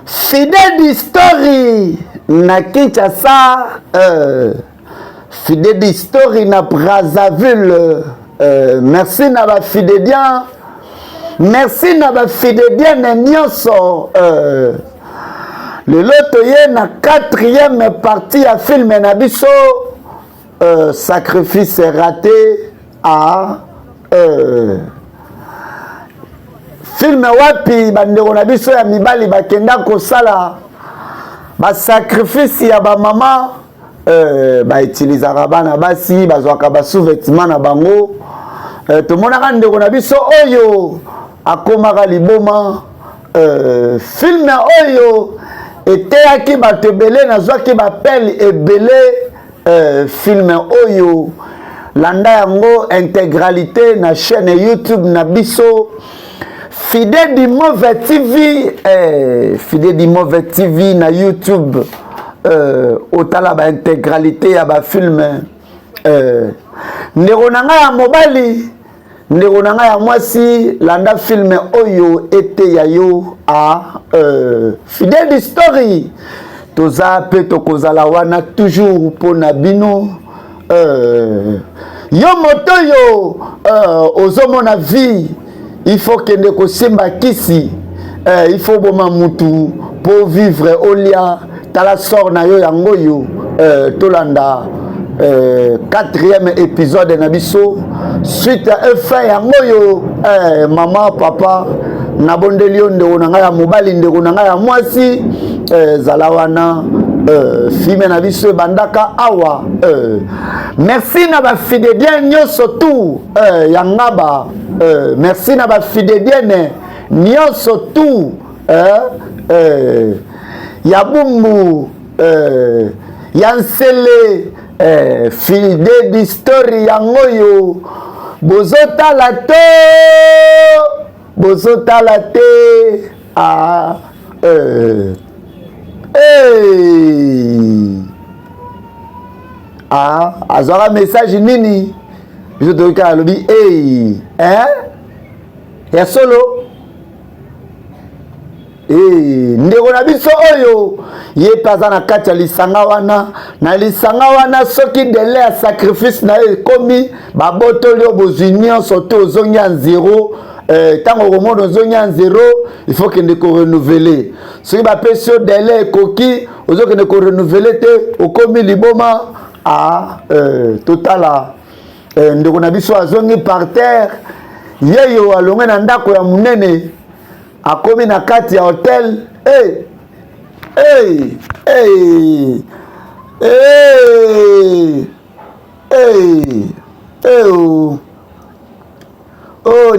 Fidèle d'histoire na Kinshasa, fidèle d'histoire na Brazzaville. Merci na ba fidèliens, merci na ba fidèliens nyonso. Le lotoye na 4e partie à film na biso, sacrifice raté à film wapi bandeko na biso ya mibali bakenda kosala ba sacrifice ya ba mama ba utilisaka bana basi bazwaka ba sous-vêtements na bango to monaka ndeko na biso oyo akomaka liboma film oyo eteyaki bato ebele nazwaki bapele ebele film oyo landa yango intégralité na chaîne YouTube na biso Fidèle du Mauvais TV, Fidèle du Mauvais TV na YouTube, otala ba intégralité ya ba film, ndeko nanga ya mobali, ndeko nanga ya mwasi, landa film oyo ete ya yo a Fidèle d'History, toza pe tokozala wana toujours pona bino, yo moto yo, ozomona vie. Il faut que nous simba kisi, il faut boma mutu pour vivre olia tala sort na yo yango yo tolanda 4e épisode na biso suite à fin yango yo maman papa na bondeli yo ndeko na ngai ya mobali ndeko na ngai ya mwasi zala wana filme na biso bandaka awa merci na ba fidèliens nyonso tout yangaba merci na ba fidèliens nyonso tout ya bumbu ya nsele fidèle d'histoire yango yo bozotala te azwaka message nini biso toyoka alobi ya solo ndeko na biso oyo ye mpe aza na kati ya lisanga wana na lisanga wana soki dele ya sacrifice na ye ekomi babotoli yo bozwi nyonso te ozongi ya nzero ntango okomona ozongi ya nzero il faut kende korenouveler soki bapesi yo dele ekoki ozokende korenouveler te okomi liboma totala ndeko na biso azongi par terre yeyo alonge na ndako ya monene akomi na kati ya hotel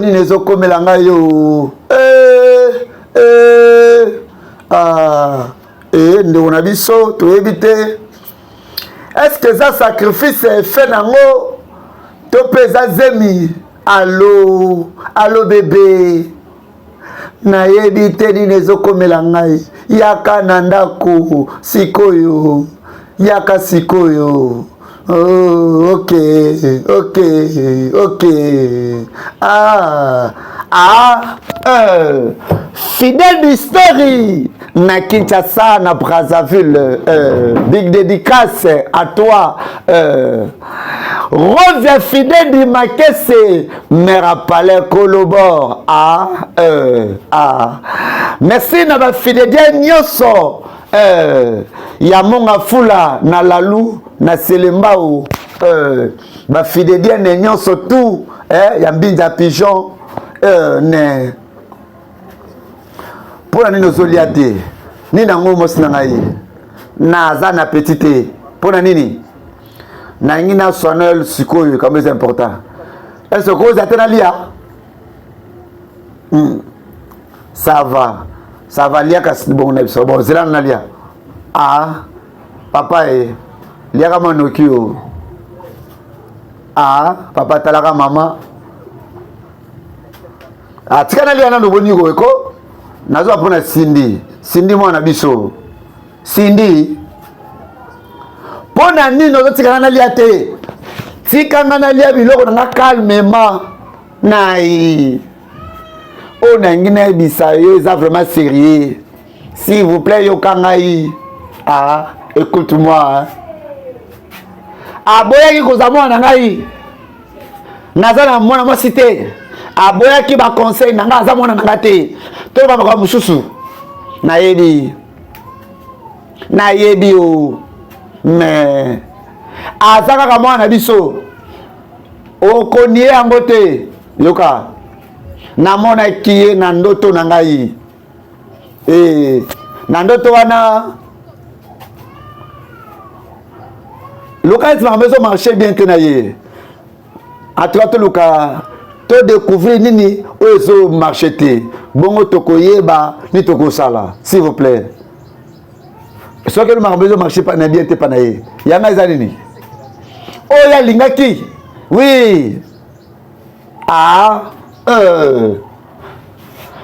nini ezokomela ngai yo ndeko na biso toyebi te est-ce que ça sacrifice fait nango to mpe eza zemi allo bebe nayebi te nini ezokomela ngai yaka na ndako sikoyo yaka sikoyo ok Fidèle d'History na Kinshasa na Brazzaville, big dédicace à toi. Reviens fidèle du Makese, Mera Palais collabore. Merci na ba fidèle nyonso. Ya monga fula na lalu na selembao. Ba fidèle nyonso tout. Ya mbinza pigeon. Ne. Pour nini ozolia te nini nango mosi na ngai naza na petite pour nini na ngina sonel sikoyo comme c'est important est-ce que cause atena lia ça va lia kasi bon na biso bon zela na lia papa lia kama nokio papa talaka mama tika na lia na noboni ko eko nazo pona Cindy mwana biso Cindy pona nini ozotika na lia te tika na lia biloko na calmement nai on a une bisayo, ça vraiment sérieux. S'il vous plaît, yo kangai. Ah, écoute-moi. Hein. Aboya ki kozamo na ngai. Nazana mwana mo cité. Aboya ki ba conseil na nga za mwana na ngate. To ba ko mususu. Na yebi o. Mais azaka ka mwana biso. Okonie yango te. Yoka. Na mona kiye na ndoto na ngai. Na ndoto wana Lucas m'a besoin marcher bien que naïe. À toi to Lucas, to découvrir nini ozo marcher bongo tokoyeba ni tokosala, s'il vous plaît. Soit que m'a besoin marcher pas na bien te pas naïe. Yanga ezalini. Oh ya lingaki. Oui.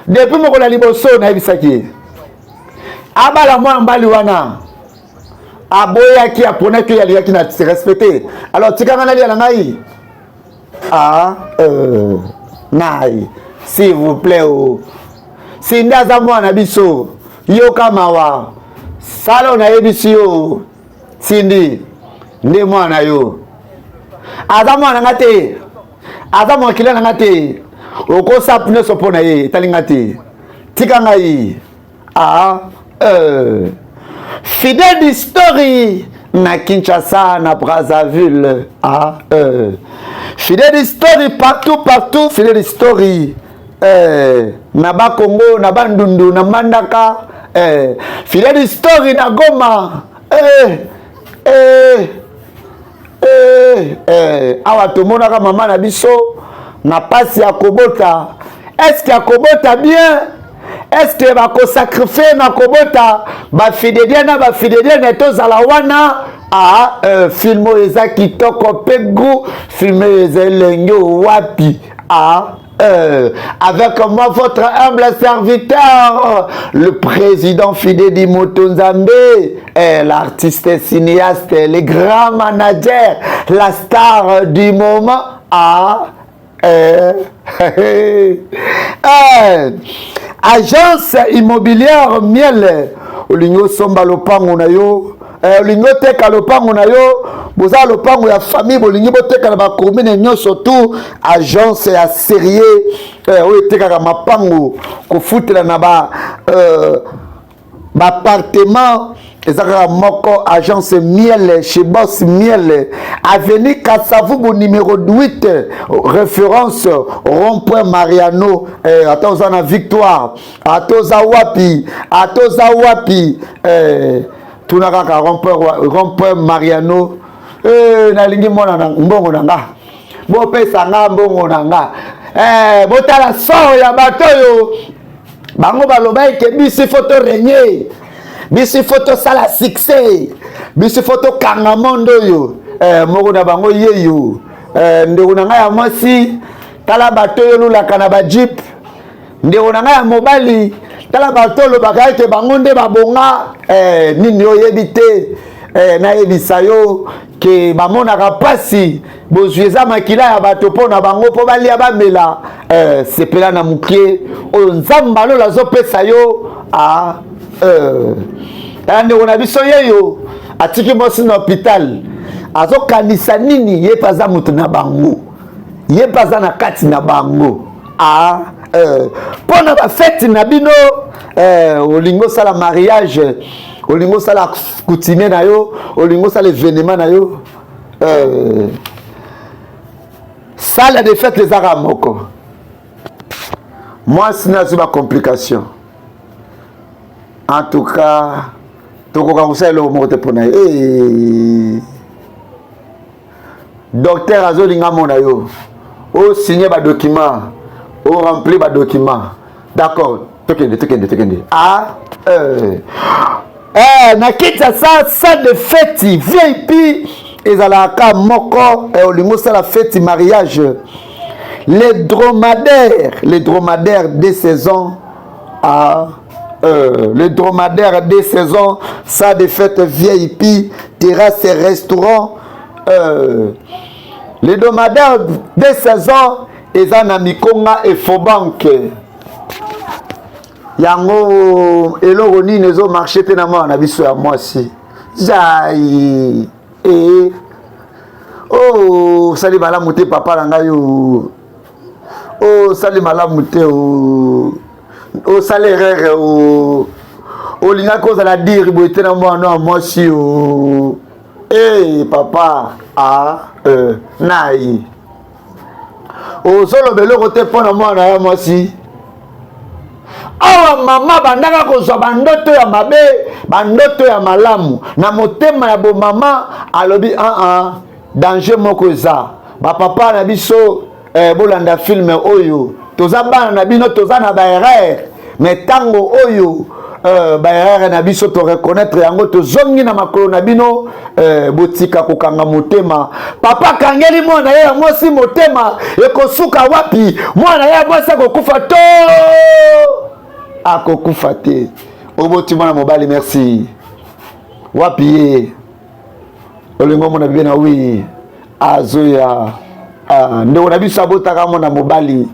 Depuis mon la liboso na bisaki. Abala moi mbali wana. Aboya qui apprenait qu'il y a qui n'a se respecté. Alors tu quand aller à la naï. Naï. S'il vous plaît oh. Si ndaza mwana biso yo kamawa. Salo na yebisi yo. Sindi nde mwana yo. Aza mwana ngate. Aza mwana kila ngate. Oko sapne sopona ye talingate. Tika ngai. Fidèle d'histoire na Kinshasa, na Brazzaville. Fidèle d'histoire partout, fidèle d'histoire. Na ba Congo, na ba Ndundu, na Mandaka. Fidèle d'histoire na Goma. Awa tomonaka mama na biso na pasi ya kobota. Est-ce qu'il y a kobota bien? Est-ce que va sacrifier na kobota ba fidèle na to zalawana filmo eza kitoko pegu filmo eza lengo wapi avec moi votre humble serviteur le président Fidèle Motonzambe l'artiste cinéaste le grand manager la star du moment agence immobilière miel olingo somba lopango na yo olingo teka lopango na yo boza lopango ya famille bolingi boteka na ba commune nyonso tout agence ya sérieux oyo teka mapango ko futela na ba appartement ezaka moko agence miel chez Boss Miel avenue Kassavubu numéro 8 référence rond-point Mariano atoza na Victoire atoza wapi tunaka rond-point Mariano nalingi mona na mbongo nanga bo pesa nga mbongo nanga botala so ya bato yo bango baloba ke bisi photo régner bisi photo sala succès bisi photo kanga mondo yo moko na bango yeyo ndeko na ngai ya mwasi tala bato yo lulaka na ba jeep ndeko na ngai ya mobali tala bato lobaka ete bango nde babonga nini oyebi te nayebisa yo ke bamonaka pasi bozwi eza makila ya bato mpo na bango mpo balia bamela sepela na mokie oyo nzambe alola azopesa yo ndeko na biso yeyo atiki mosi na hôpital azokanisa nini ye paza moto na bango ye paza na kati na bango mpo na bafete na bino olingo osala mariage olingo osala coutumier na yo olingo osala événement na yo sala de fête ezaka moko mwasi nazwi bacomplication en tout cas tokoka kosala eloko moko te mpona ye docteur azolinga mona yo osigne badocument oremplir badocument d'accord tokende na kiti ya sa de fête VIP ezalaka moko olingo osala fête mariage les dromadaires des saisons les dromadaires des saisons ça de fête VIP terrasse et restaurant les dromadaires des saisons eza na Mikonga et yango eloko nini ezo marché te na mwana na biso ya mwasi jai oh sali malamu te papa na ngai oh sali malamu te oh sali erreur olinga kozala dire boye te na mwana ya mwasi papa nai ozoloba eloko te mpo na mwana ya mwasi awa mama bandaka kozwa bandoto ya mabe bandoto ya malamu na motema ya bomama alobi danger moko eza bapapa na biso bolanda filme oyo toza bana na bino toza na baerreur mais tango oyo baerreur na biso to reconnaître yango tozongi na makolo na bino botika kokanga motema papa kangeli mwana ye ya mwasi motema ekosuka wapi mwana ye ya mwasi akokufa to akokufa te oboti mwana mobali merci wapi ye olingo mona bibe na wi azoya ndeko na biso abotaka mwana mobali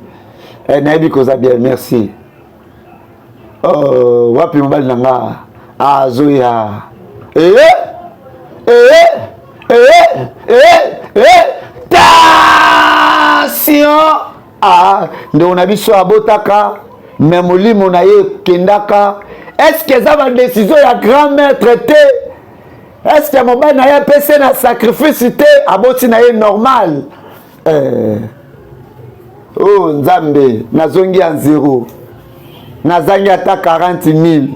nayebi koza bien merci wapi mobali na nga azoya tension ndeko na biso abotaka me molimo na ye kendaka est-ce que eza ba décision ya grand maître te est-ce que mobali na ye apesi na sacrifice te aboti na ye normal oh nzambe nazongi ya nzero nazangi ata 40 000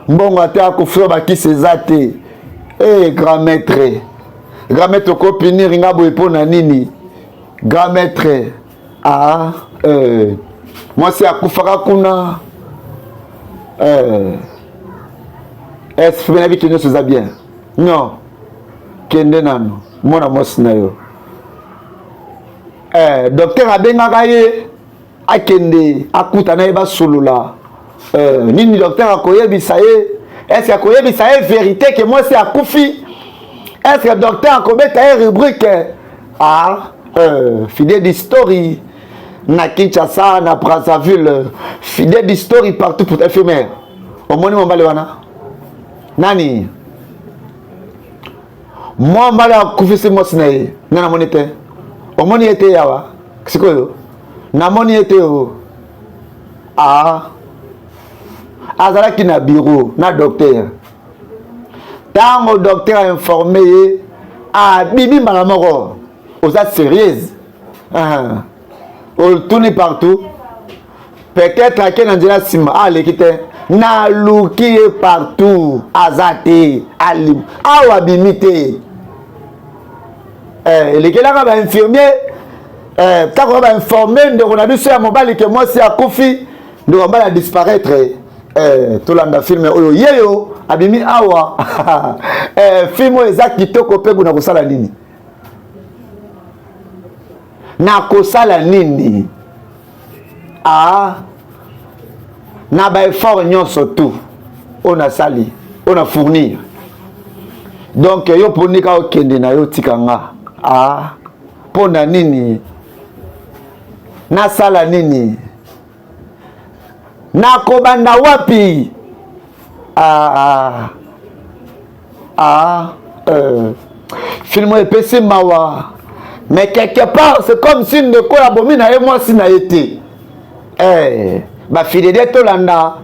mbongo ata akofio bakisi eza te grand maître okopinir nga boye mpo na nini grand maître mwasi akufaka kuna esfina bitu nyonso eza bien non kende nano mwana mwasi na yo docteur abengaka ye akende akuta na ye basolola nini docteur akoyebisa ye est-ce akoyebisa ye vérité ke mwasi akufi est-ce que docteur akobeta ye rubrique fidèle d'histoire na Kinshasa na Brazzaville fidèle d'histoire partout pour éphémère omoni mombale wana nani mombale akufisi mwasi na ye nana moni te omoni ete yawa sikoyo namoni ete azalaki na bureau na docteur tango docteur a informé ye bibi mbala moko oza sérieuse tourne partout peut-être ake na nzela nsima aleki te naluki ye partout aza te alim awa abimi te elekelaka bainfirmier ntango bainforme ndeko na biso ya mobali ke mwasi akufi ndeko mobali adisparaître tolanda filme oyo yeyo abimi awa filme oyo eza kitoko mpe kuna kosala nini nakosala nini na baeffort nyonso tu oyo nasali oyo na fournir donc yo ponika okende na yo tika nga mpo na nini nasala nini nakobanda wapi filme epesi mawa mais quelque part c'est comme si ndeko ya bomi na ye mwasi na ye te bafidede tolanda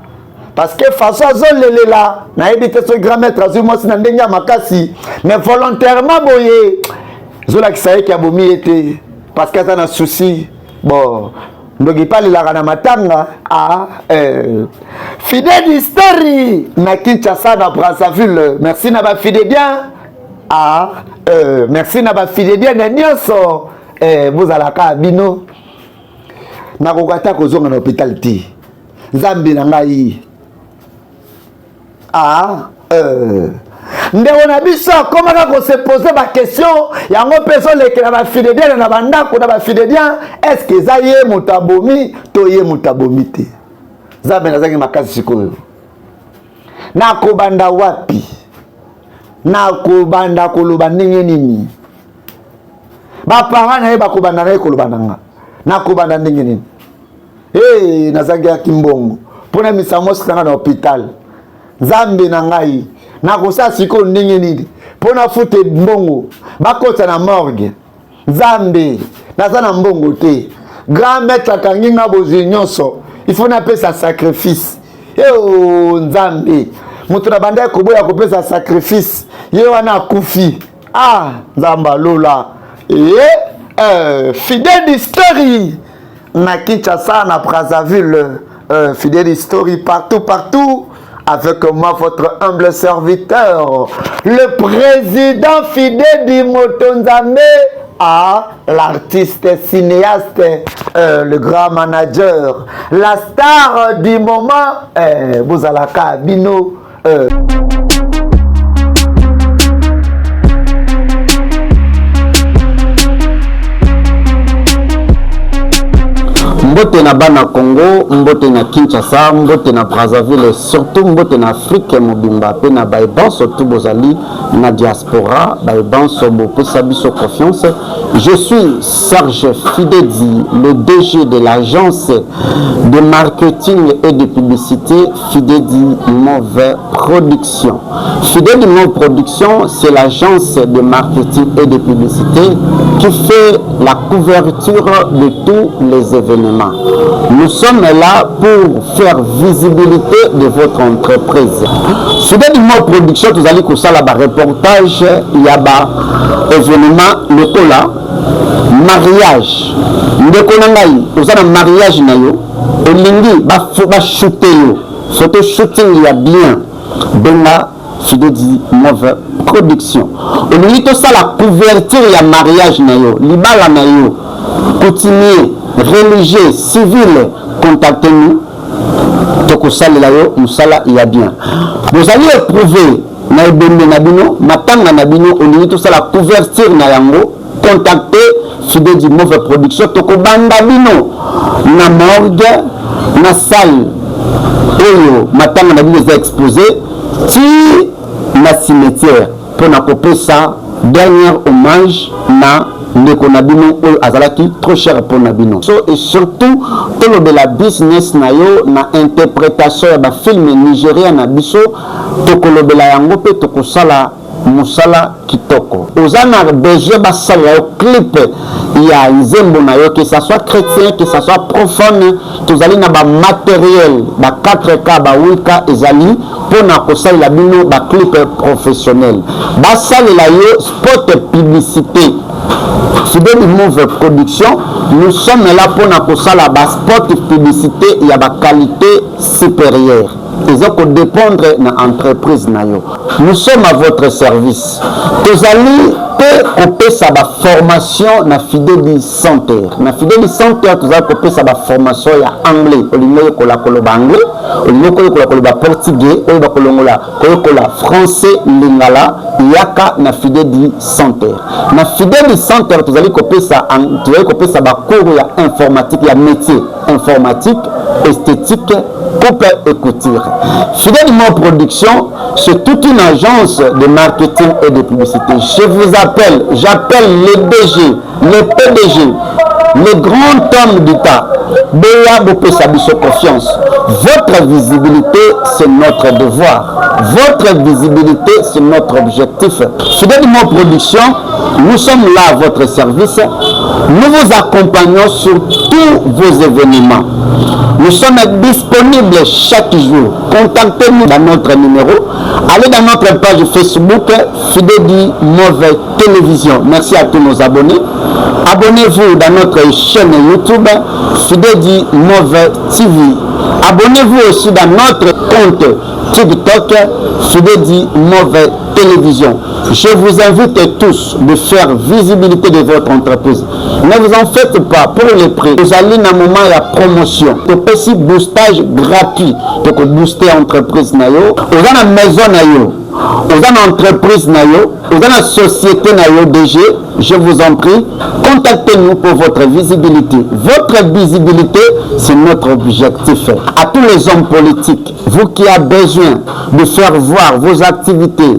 parce que façon azolelela nayebi te so grand maître azwi mwasi na ndenge ya makasi mais volontairement boye zolakisa ye ki abomi ye te parce que aza na souci bon ndoki palelaka na matanga fidèle d'histoire na Kinshasa na Brazzaville merci na bafidedien merci na bafidedien na nyonso bozalaka bino nakokata kozonga na hôpital te nzambe na ngai ndeko na biso akomaka kosepose baquestion yango mpe ezolekela bafidedien na bandako na bafidedien est ce que eza ye moto abomi to ye moto abomi te nzambe nazangi makasi sikoyo nakobanda wapi nakobanda koloba ndenge nini bapara na ye bakobanda na ye koloba nanga nakobanda ndenge nini nazangi yaki mbongo pona misamo sanga na hôpital Nzambe na ngai na kosa siko ndenge nini pona fute mbongo bakota na morgue Nzambe naza na mbongo te grand maître kanginga bozi nyonso il faut na pesa sacrifice Nzambe mutu na banda ko boya ko pesa sacrifice ye wana kufi Nzamba lola Fidèle Story na Kinshasa na Brazzaville Fidèle Story partout avec moi votre humble serviteur le président Fidèle Motonzambe l'artiste cinéaste le grand manager la star du moment Bozalaka Bino mbote na bana Congo, mbote na Kinshasa, mbote na Brazzaville, surtout mbote na Afrique mobimba pe na baiban surtout bozali na diaspora, baiban sobo pesa biso confiance. Je suis Serge Fidedi, le DG de l'agence de marketing et de publicité Fidedi Move Production. Fidedi Move Production, c'est l'agence de marketing et de publicité qui fait la couverture de tous les événements. Nous sommes là pour faire visibilité de votre entreprise. Fidedi Move Production, vous allez ça là reportage, il y a événement local là. Mariage ndeko na ngai ozana mariage na yo olingi ba shooter yo photo shooting ya bien benga Fidedi Move Production olingi to ça la couverture ya mariage na yo libala na yo coutumier religieux civil contactez-nous toko salela yo musala ya bien vous allez éprouver na ebembe na bino matanga na bino olingi to ça la couverture na yango contacter Fidedi Move Production toko banda bino na morgue na salle oyo matanga na bino za exposé ti na cimetière pour na kopesa dernier hommage na ndeko na bino oyo azalaki trop cher pour na bino et surtout tolo de la business na yo na interprétation ya ba film nigérien na biso toko lobela yango pe toko sala musala kitoko ozana besoin basala yo clip ya nzembo na yo que ça soit chrétien que ça soit profane tozali na ba matériel ba 4K ba 8K ezali pona kosalela bino ba clip professionnel basalela yo spot publicité Fidèle Move Production nous sommes là pona kosala ba spot publicité ya ba qualité supérieure. Ils ont dépendre de l'entreprise. Nous sommes à votre service. Vous allez couper sa formation na Fidèle Center. Na Fidèle Center, vous allez couper sa formation en anglais. Au lieu de la anglais, au lieu de la portugais, au lieu de la français, lingala, yaka na Fidèle Center. Na Fidèle Center, vous allez couper sa cours informatique, ya métier informatique, esthétique, coupe et couture. Fidèle Move Production, c'est toute une agence de marketing et de publicité. Je vous appelle, j'appelle les DG, les PDG, les grands hommes d'État. Béa Bopé-Sabiso confiance. Votre visibilité, c'est notre devoir. Votre visibilité, c'est notre objectif. Fidèle Move Production, nous sommes là à votre service. Nous vous accompagnons sur tous vos événements. Nous sommes disponibles chaque jour. Contactez-nous dans notre numéro. Allez dans notre page Facebook Fidèle Move Télévision. Merci à tous nos abonnés. Abonnez-vous dans notre chaîne YouTube Fidèle Move TV. Abonnez-vous aussi dans notre compte TikTok Fidèle Move Télévision. Je vous invite tous de faire visibilité de votre entreprise. Ne vous en faites pas pour les prix. Vous allez dans un moment de promotion. Vous pouvez boostage gratuit pour booster l'entreprise. Vous avez une maison. Vous avez une entreprise. Vous avez une société DG. Je vous en prie. contactez-nous pour votre visibilité. Votre visibilité, c'est notre objectif. À tous les hommes politiques, vous qui avez besoin de faire voir vos activités,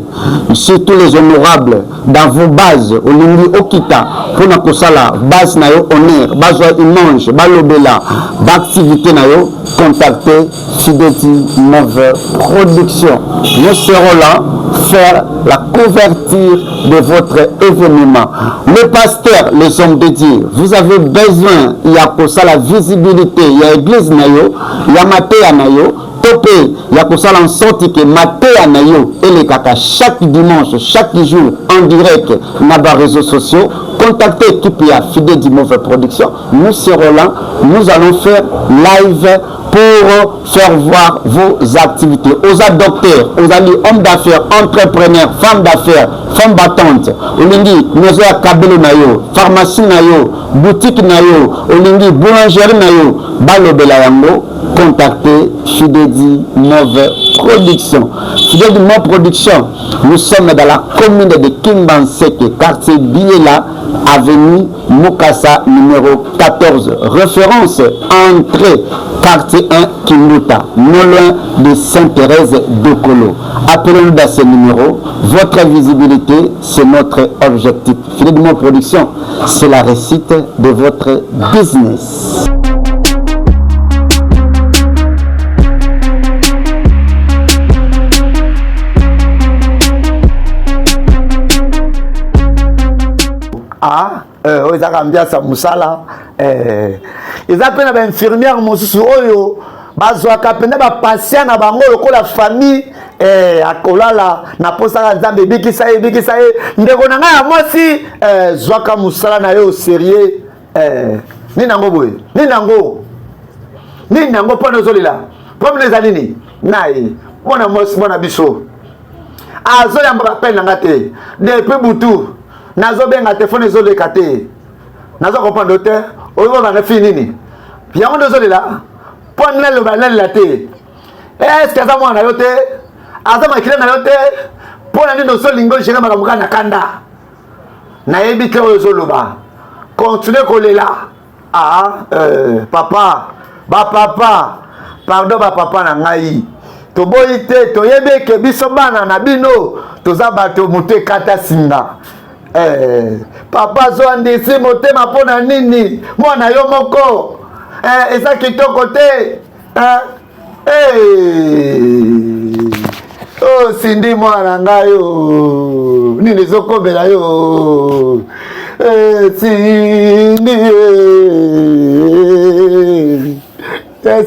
surtout les honorables, dans vos bases, au Lingi Okita, pour nous sala base na yo honneur, base image, balobela, d'activité na yo, contactez Fideti Move Production. Nous serons là faire la couverture de votre événement. Le pasteur, les hommes de Dieu, vous avez besoin, il y a pour ça la visibilité, il y a l'église na yo, il y a Matéa na yo, topé, il y a pour ça en sorte que Matéa na yo et les kaka chaque dimanche, chaque jour en direct dans les réseaux sociaux. Contactez l'équipe Fideti Move Production. Nous serons là, nous allons faire live pour faire voir vos activités. Aux docteurs, aux amis, hommes d'affaires, entrepreneurs, femmes d'affaires, femmes battantes. Olingi, nous avons kabelo na yo, pharmacie na yo, boutique na yo, olingi, boulangerie na yo, balobela yango, contactez Fideti Move Production. Fideti Move Production, nous sommes dans la commune de Kimbanseke, quartier Biela, avenue Mukasa numéro 14. Référence entrée quartier 1 Kimuta, non loin de Sainte-Thérèse de Colo. Appelez-nous dans ce numéro. Votre visibilité, c'est notre objectif. Fideti Move Production, c'est la réussite de votre business. Oza ambiance musala eza pe na ba infirmière mosusu oyo bazwaka penda ba patient na bango lokola famille akolala na posaka nzambe bikisa ye ndeko na ngai ya mwasi zwaka musala na yo sérieux nini nango boye nini nango mpona ozolela problème eza nini naye mwana mwasi mwana biso azoyambaka pene na nga te depuis butu nazobenga telefone ezoleka te nazo comprendre te oyo bana fi nini yango ndozolela po naloba nalela te est-ce que aza mwana yo te aza makile na yo te po na nini ozolinga ogere makambo kaka na kanda nayebi te oyo ozoloba continue kolela papa bapapa pardon bapapa na ngai toboyi te toyebi eke biso bana na bino toza bato moto ekata singa papa zo andisi motema mpona nini mwana yo moko eza kitoko te sindi mwana ngai yo nini ezokobela yo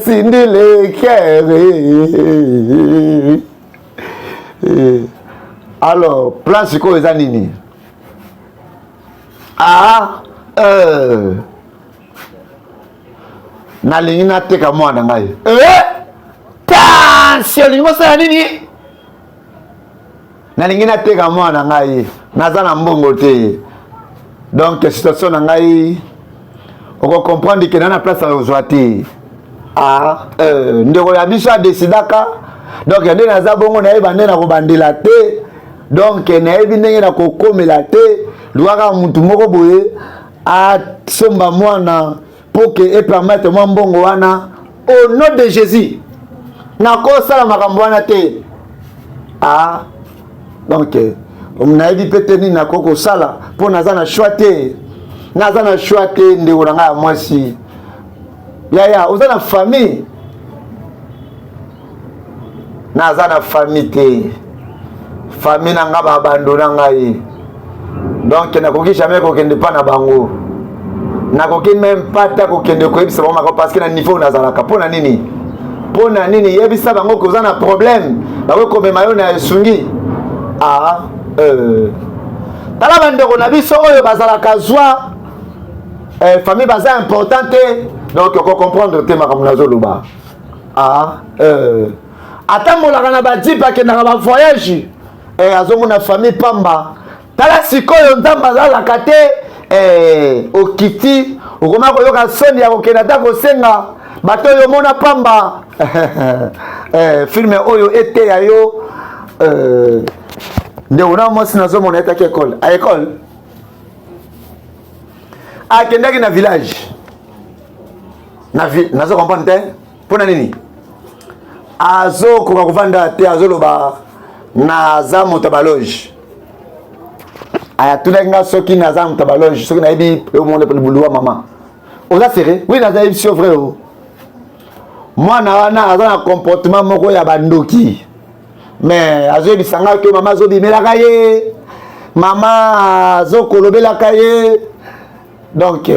sindi lekere. Alors plan sikoyo eza nini? Nalingi nateka mwana ngai tension lingi osala nini? Nalingi nateka mwana ngai naza na mbongo te, donc situation na ngai oko comprendre ke na place ozwa te. Ndeko ya biso adesidaka, donc nde naza bongo nayeba nde na kobandela te, donc nayebi ndenge na kokomela te. Luaka mutu moko boye asomba mwana pour que et permettre mwa mbongo wana au nom de Jésus nakosala makambo wana te. Donc nayebi pete nini nakoko sala mpo naza na choix te, ndeko na ngai ya mwasi yaya oza na famille, naza na famille te, famille na nga babandona ngai, donc nakoki jamais kokende pa na bango, nakoki même pas ta kokende koyebisa bango mako parce que na niveau nazalaka mpona nini yebisa bango koza na problème bango komema yo na esungi. Tala bandeko na biso oyo bazalaka zwa famille baza importante, donc oko comprendre te makambo nazoloba. Atambolaka na badipe akendaka ba voyage azomona famille pamba. Tala sikoyo nzambe azalaka te okiti okoma koyoka soni ya kokenda ta kosenga bato oyo mona pamba. Filme oyo ete ya yo nde ona mwasi nazomona etaki ekole akendaki na village nazo comprendre te mpona nini azokoka kovanda te azoloba naza moto baloge ayatunaki nga soki naza moto baloge soki nayebi omonde buluwa mama oza sere oui naza yebi sio vrai o mwana wana aza na comportement moko ya bandoki mais azoyebisanga ke mama azobimelaka ye mama azokolobelaka ye donc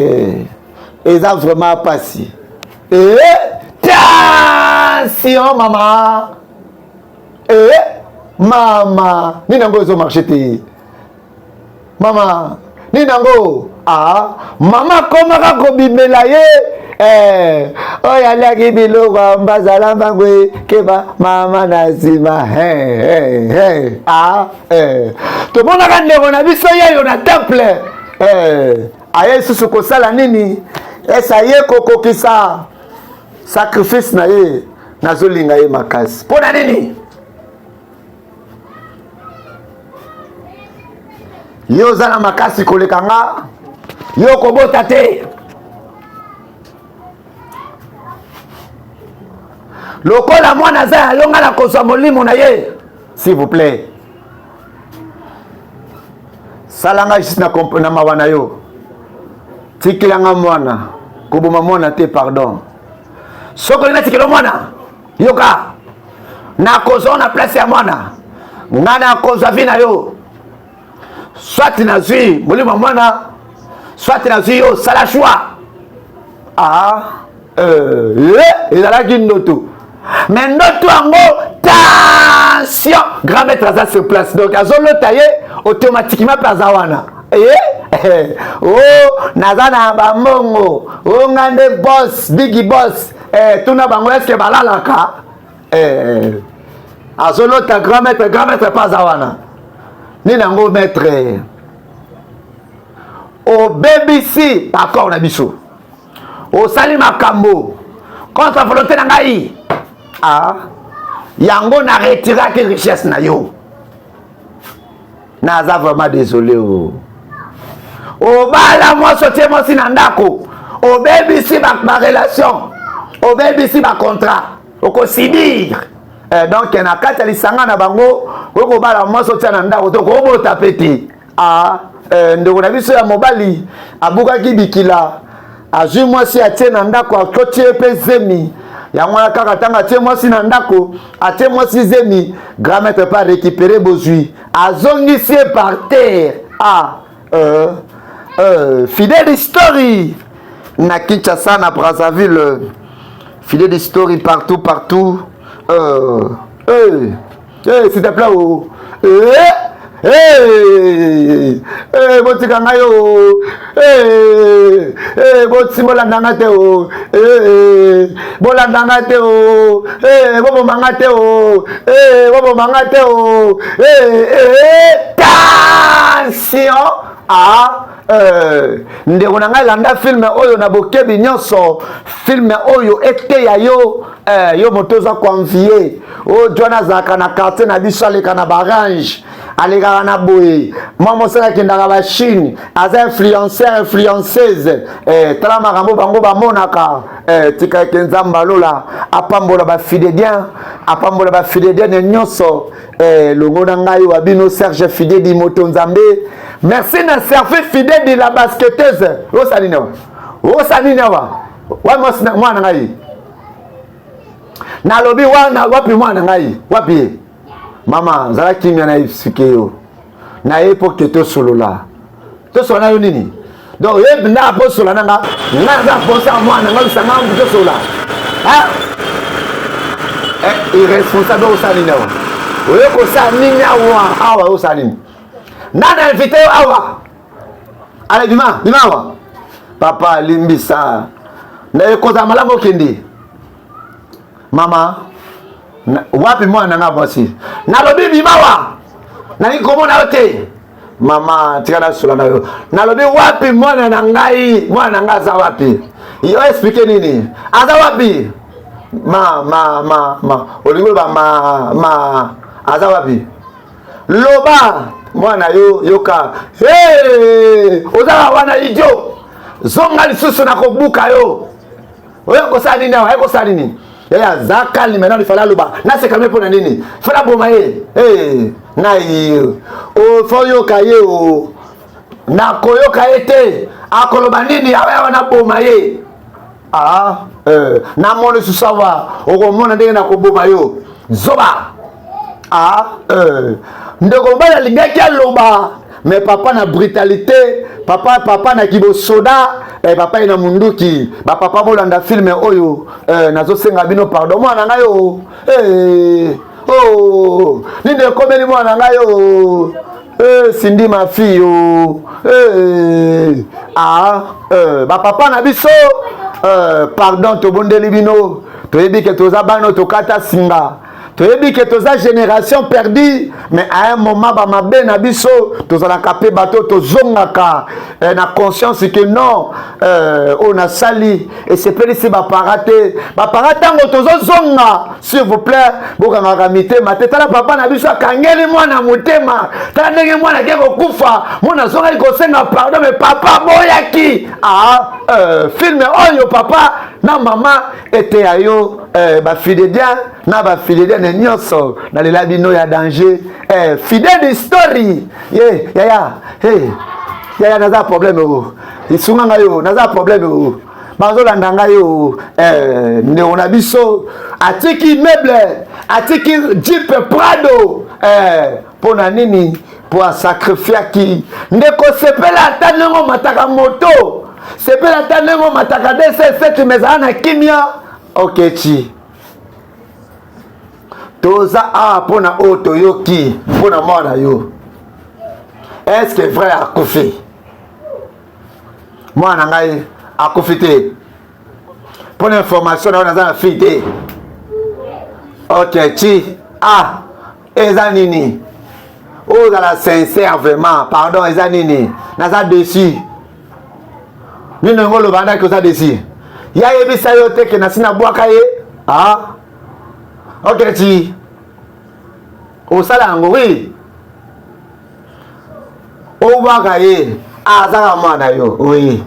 eza vraiment pasi tension mama mama nini yango ezomarche te mama nini yango mama komaka kobimela ye oyo aliaki biloko mbazala mbangwe keba mama na nsima tomonaka ndeko na biso yeyo na temple aye susu kosala nini esa ye kokokisa sacrifice na ye nazolinga ye makasi mpona nini yo oza na makasi koleka nga yo kobota te lokola mwana aza yalonga na kozwa molimo na ye s'il vous plaît salanga juste na mawa na yo tikilanga mwana koboma mwana te pardon soki olinga tikela mwana yoka nakozwa na place ya mwana nga nakozwa vi na yo soit nazwi molimo ya mwana soit nazwi yo sala choix ezalaki ndoto mais ndoto yango tension grand maître aza sur place donc azolota ye automatiquement mpe aza wana naza na bambongo nga nde boss bigi boss tuna bango eske balalaka azolota grand maître mpe aza wana nini yango maître obebisi accord na biso osali makambo contre volonté na ngai yango na retiraki richesse na yo naza vraiment désolé obala mwasi otie mwasi na ndako obebisi barelation obebisi bacontrat okosibir donc na kati ya lisanga na bango okobala mwasi otia na ndako tokobota pe te ndeko na biso ya mobali abukaki bikila azwi mwasi atie na ndako akotie mpe zemi yango wana kaka ntango atie mwasi na ndako atie mwasi zemi grand maître pa récupérer bozwi azongisi ye par terre fidèle history na Kinshasa na Brazzaville fidèle history partout s'il te plaît botika ngai bolandanga te bolandanga te bobomanga te bobomanga te tension ndeko na ngai landa filme oyo na bokebi nyonso filme oyo eteya yo yo moto oza convie oyo jwana azalaka na quartier na biso aleka na barange alekaka na boye mwa mosala akendaka bachine aza influenceuse tala makambo bango bamonaka tika ete nzambe alola apambola bafidedienne nyonso longo na ngai wa bino Serge Fidedi moto nzambe merci na servi Fidedi la basketteuse osanini awa mwana ngai nalobi wana wapi mwana ngai wapi mama zala kimia na ifike yo na epoke tosolola na yo nini donc ye na posola nanga nga posa mwana nga lusanga tosolola irresponsable osanini awa oye kosanini awa osanini nana invité yo awa ale bima awa papa limbisa na ekota malamu okende mama wapi mwana nga mwasi nalobi bimawa nani komona yo te mama tika nasola na yo nalobi wapi mwana na ngai mwana nga aza wapi yo explike nini aza wapi olingo loba aza wapi loba mwana yo yoka ozala wana idio zonga lisusu na kobuka yo oyo kosala nini awa ekosala nini yaya za calme maintenant il fallait aloba na se calme pona nini fala boma ye ngai o fo yoka ye o na koyoka ye te akoloba nini awa na boma ye na moni lisusu awa okomona ndenge na koboma yo zoba ndeko mobali alingaki aloba mais papa na brutalité papa na kibosoda papa ina munduki papa bolanda filme oyo nazosenga bino pardon mwana ngai yo nini ekomeli mwana ngai yo sindi ma fille yo papa na biso pardon tobondeli bino toyebi ke toza bano tokata singa toyebi ke toza génération perdue mais à un moment bamabe na biso tozalaka pe bato tozongaka na conscience que non on a sali et sepeli si bapara te bapara ntango tozozonga s'il vous plaît bokangaka mitema te tala papa na biso akangeli mwana motema tala ndenge mwana ake kokufa mwana azongaki kosenga pardon mais papa boyaki filme oyo papa na mama ete ya yo bafidélia na bafidélia ne nyonso na lela bino ya danger fidèle story yaya naza problème o isunga ngai yo naza problème o bazolanda ngai yo ndeko na biso atiki meuble atiki jeep prado mpona nini po asacrifiaki ndeko sepela ata ndenge mataka moto sepela ata ndenge mataka DC7 mezala na kimia oketi toza awa mpona oyo toyoki mpona mwana yo est-ce que vrai akufi mwana ngai akufi te mpona information na oyo naza na fille te oketi eza nini ozala sincère vraiment pardon eza nini naza dessus nini yango oloba ndaki oza dessus ya yebisa yo te ke nasi nabwaka ye oketi osala yango wi obwaka ye azaka mwana yo wi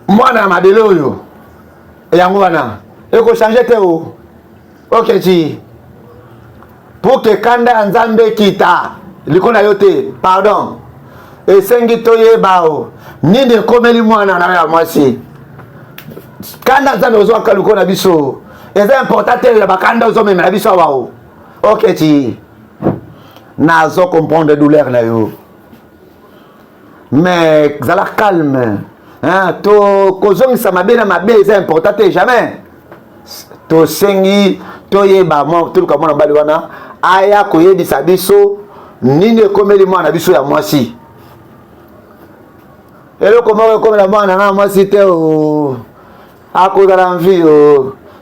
mwana ya madele oyo yango wana ekochange te o oketi pour ke kanda ya nzambe kita liko na yo te pardon esengi toyeba o nini ekomeli mwana na ya mwasi kanda nzambe ozwaka liko na biso eza important te ya bakanda ozomemela biso awa o oketi nazo comprendre douleur na yo mais zala calme to kozongisa mabe na mabe eza important te jamais tosengi toyeba mwa toluka mwana mobali wana aya koyebisa biso nini ekomeli mwana biso ya mwasi eloko moko ekomela mwana na mwasi te akozala mvi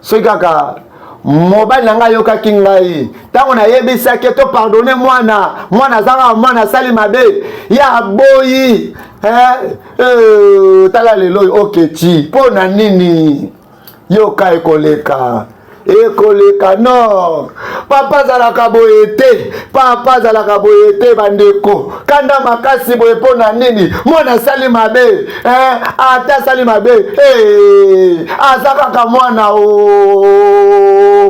soki kaka mobali na ngai ayokaki ngai ntango nayebisaki to pardonne mwana azanga mwana asali mabe ya aboyi tala lelo oyo oketi mpo na nini yoka ekoleka non papa azalaka boye te bandeko kanda makasi boye mpo na nini mwana asali mabe ata asali mabe aza kaka mwana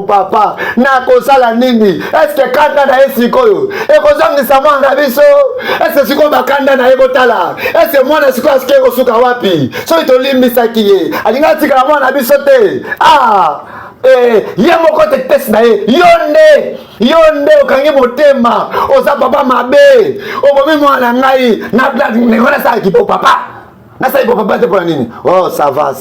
papa nakosala nini eske kanda na ye sikoyo ekozongisa mwana na biso eske sikoyo bakanda na ye botala eske mwana sikoyo asike ekosuka wapi soki tolimbisaki ye alinga atikala mwana na biso te ye moko te tesi na ye yo nde okangi motema oza papa mabe obomi mwana ngai ndeko nasala kipo papa nasala kipo papa te mpona nini ça va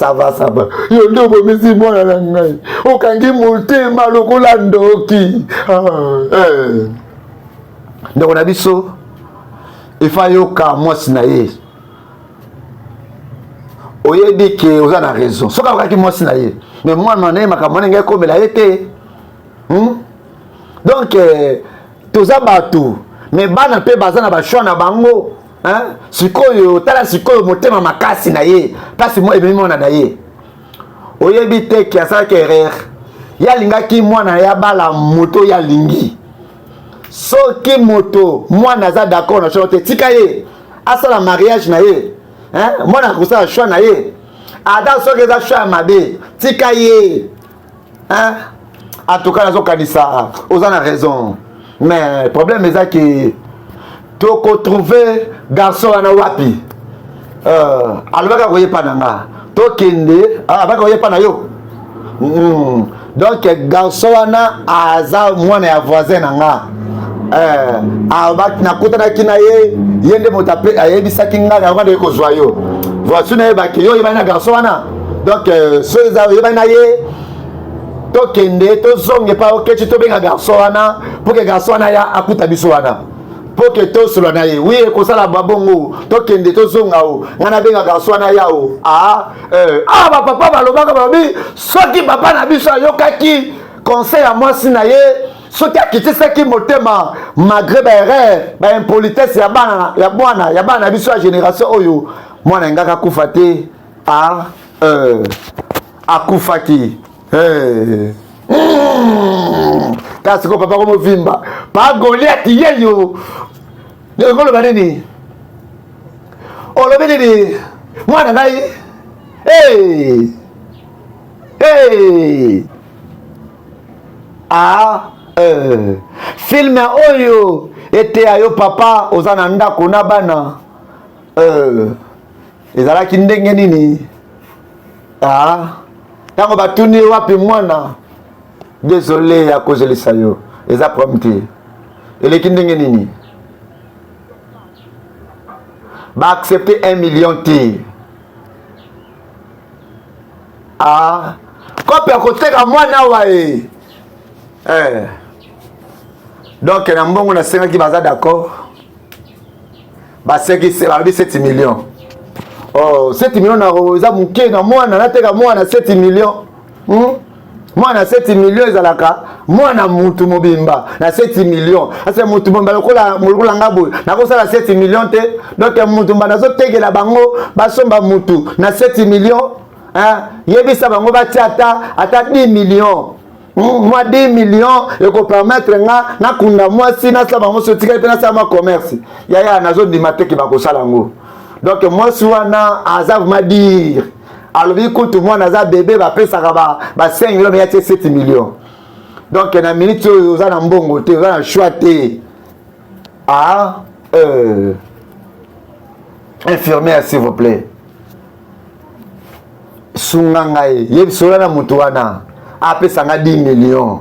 yo nde obomisi mwana na ngai okangi motema lokola ndoki ndeko na biso efa yoka mwasi na ye oyebi ke oza na raison soki akokaki mwasi na ye mais mwana na ye makambo ndenge ekomela ye te donc toza bato mais bana mpe baza na bashwa na bango sikoyo tala sikoyo motema makasi na ye mpasi ememi mwana na ye oyebi te ke asalaki erreur ye alingaki mwana ya bala moto ye alingi soki moto mwana aza d'accord na shoko te tika ye asala mariage na ye hein mwana kosala choix na ye ata soki eza choix ya mabe tika ye hein en tout cas nazokanisa oza na raison mais problème eza ki tokotrouve garçon wana wapi alobaka koyepa na nga tokende abaka koyepa na yo donc garçon wana aza mwana ya voisin na nga nakutanaki na ye ye nde moto ayebisaki nga yango nde kozwa yo voici nayebaki yo oyebani na garçon wana donc so eza oyebani na ye tokende tozonge pa oketi tobenga garçon wana po ke garçon wana ya akuta biso wana po ke tosolola na ye wi ekosala babongo tokende tozonga o nga nabenga garçon wana ya o bapapa balobaka balobi soki papa na biso ayokaki conseil ya mwasi na ye soki akitisaki motema malgré baerreur baimpolitesse ya bana na biso ya génération oyo mwana engaka akufa te akufaki kasi ko papa komovimba pa Goliathi yeyo ngoloba nini olobi nini mwana ngai filme oyo ete ayo papa oza na ndako na bana ezalaki ndenge nini ntango batuni wapi mwana désolé ya kozelisa yo eza problème te eleki ndenge nini baaccepte 1 million te kope ya koteka mwana awa donc na mbongo nasengaki baza d'accord basekisi balobi 7 millions 7 millions na eza moke na mwana nateka mwana 7 millions mwana 7 millions ezalaka mwana mutu mobimba na 7 millions asa mutu mobimba lokola nga boye nakosala 7 millions te donc mutu mba nazotegela bango basomba mutu na 7 millions yebisa bango batia ata 10 millions moi 10 millions ekopermettre nga nakunda mwasi nasala bango sotikali mpe nasala ma commerce yaya nazondima teki bakosala yango donc mwasi wana aza vraiment dire alobi kutu mwana aza bebe bapesaka ba 5 millions mais yatie 7 millions donc na minute oyo oza na mbongo te oza na choix te infirmière s'il vous plaît sunga ngai yebisola na mutu wana apesanga 10 millions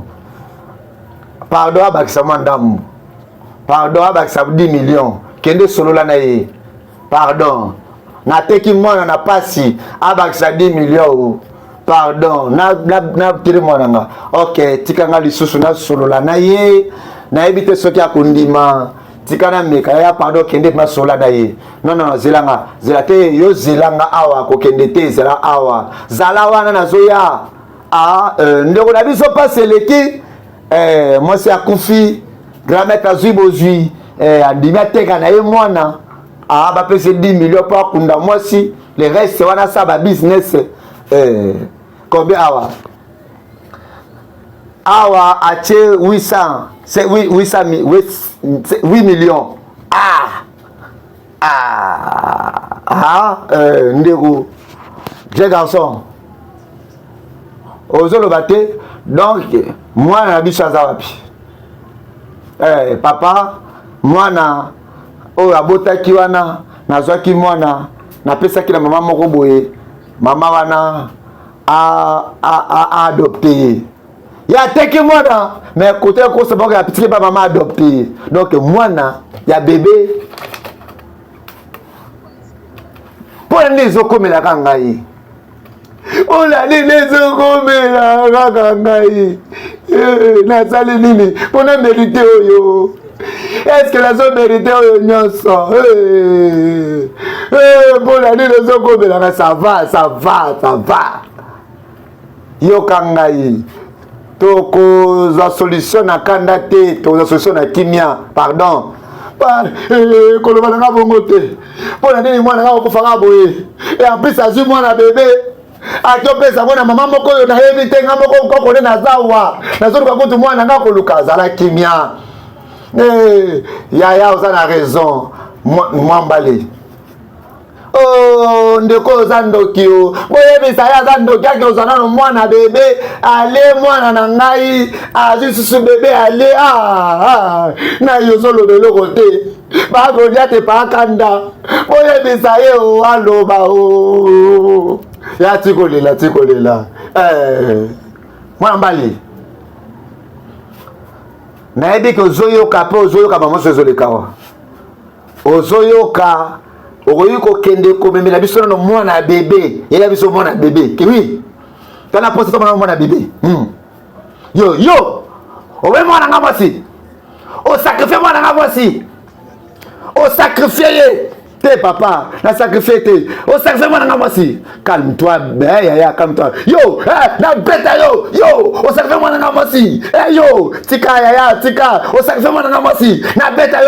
pardon abakisa mwa ndambo pardon abakisa 10 millions kende solola na ye pardon nateki mwana na pasi abakisa 10 millions pardon na tiri mwana nga ok tika nga lisusu na solola na ye nayebi te soki akondima tika na meka ya pardon kende ma solola na ye non zelanga zela te yo zelanga awa kokende te zela awa zala wana nazoya ndeko na biso pasi eleki mwasi akufi grand-mère azwi bozwi andimi ateka na ye mwana bapesi 10 millions po akunda mwasi le reste wana sa ba business combien awa atie 8 millions ndeko je garçon ozoloba te donc mwana na biso aza wapi papa mwana oyo abotaki wana nazwaki mwana napesaki na mama moko boye mama wana adopté ya teki mwana mais kote kosa boko ya pitiki ba mama adopté donc mwana ya bébé pona nezokomelaka ngai ola nezokomela kaka ngai nasali nini pona mérité oyo est-ce que nazo mérité oyo nyonso pona nezokomelaka ça va yoka ngai tokozwa solution na kanda te tokozwa solution na kimia pardon koloba nanga bongo te mpona nini mwana nanga okufaka boye en plus azwi mwana bebe akiopesa mwana mama moko oyo nayebi te nga moko kokone nazawa nazoluka kutu mwana nanga koluka azala kimia yaya oza na raison mwambale Oh, ndeko zandoki o. Boye bisaya zandoki ake ozana no mwana bebe. Ale mwana na ngai. Jisusu bebe ale. Na yozolo beloko te. Bako diate pa kanda. Boye bisaye o aloba o. Ya tikolela. Mwana mbali. Na ebi ke ozoyoka pe ozoyoka mamoso ezolekawa. Ozoyoka okoyiko kende komemela biso na mwana bébé. Yela biso mwana bébé. Ke oui. Tana poste to mwana bébé. Yo. Owe mwana nga mwasi. O sacrifier mwana nga mwasi. O sacrifier te papa, na sacrifier te. O sacrifier mwana nga mwasi. Calme-toi, calme-toi. Yo, na beta yo. O sacrifier mwana nga mwasi. Yo, tika tika. O sacrifier mwana nga mwasi. Na beta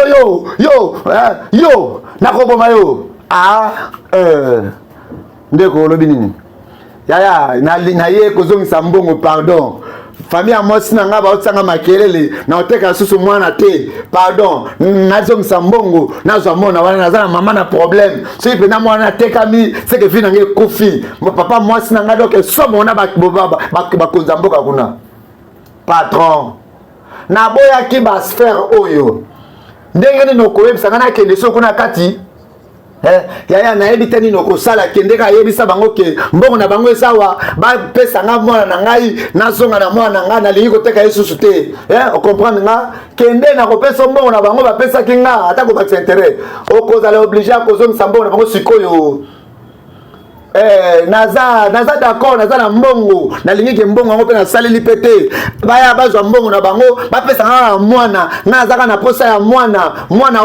yo. Na koboma yo. Ndeko lobi nini? Na ye kozongisa mbongo pardon. Famille amosi na nga ba otsanga makelele na oteka susu mwana te. Pardon. Nazongisa mbongo nazwa mona wana nazana mama na problème. So ipe na mwana tekami c'est que vina nge kofi. Mo papa mosi na nga donc somo na ba konza mboka kuna. Patron. Na boya ki ba sphère oyo. Ndenge ni nokoyebisa nga na kende so kuna kati. Yaya na yebi tani noko sala kende ka yebisa bango ke mbongo na bango esawa ba pesa nga mwana na ngai na zonga na mwana na ngai na lingi koteka Yesu te. O comprendre nga kende na ko pesa mbongo na bango ba pesa kinga ata ko ba intérêt. O kozala obligé a kozongisa mbongo na bango sikoyo. Naza d'accord naza na mbongo na lingi ke mbongo ngo pe na saleli pete baya bazwa mbongo na bango ba pesa nga mwana naza na posa ya mwana